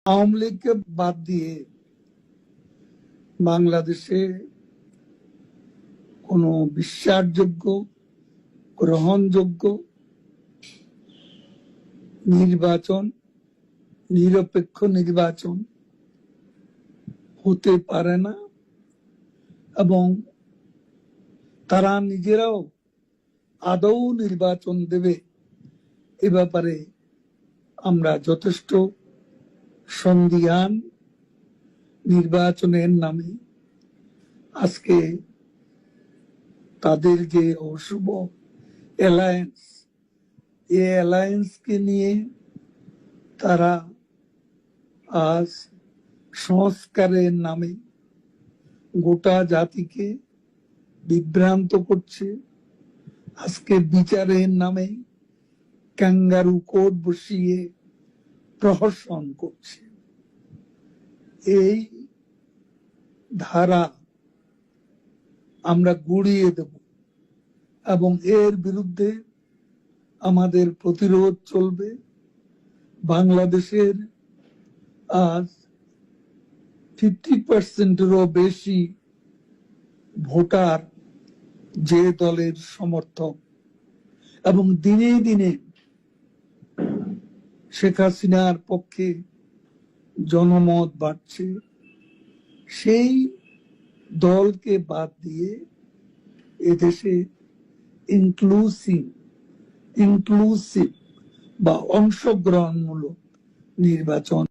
আওয়ামী লীগকে বাদ দিয়ে বাংলাদেশে কোনো বিশ্বাসযোগ্য, গ্রহণযোগ্য নির্বাচন, নিরপেক্ষ নির্বাচন হতে পারে না এবং তারা নিজেরাও আদৌ নির্বাচন দেবে এ ব্যাপারে আমরা যথেষ্ট সন্দিহান। নির্বাচনের নামে আজকে তাদের যে অশুভ অ্যালায়েন্স, এই অ্যালায়েন্সকে নিয়ে তারা আজ সংস্কারের নামে গোটা জাতিকে বিভ্রান্ত করছে। আজকে বিচারের নামে ক্যাঙ্গারু কোর্ট বসিয়ে প্রহসন করছে। এই ধারা আমরা গুড়িয়ে দেব এবং এর বিরুদ্ধে আমাদের প্রতিরোধ চলবে। বাংলাদেশের আজ 50%-এরও বেশি ভোটার যে দলের সমর্থক এবং দিনে দিনে শেখ হাসিনার পক্ষে জনমত বাড়ছে, সেই দলকে বাদ দিয়ে এদেশে ইনক্লুসিভ বা অংশগ্রহণমূলক নির্বাচন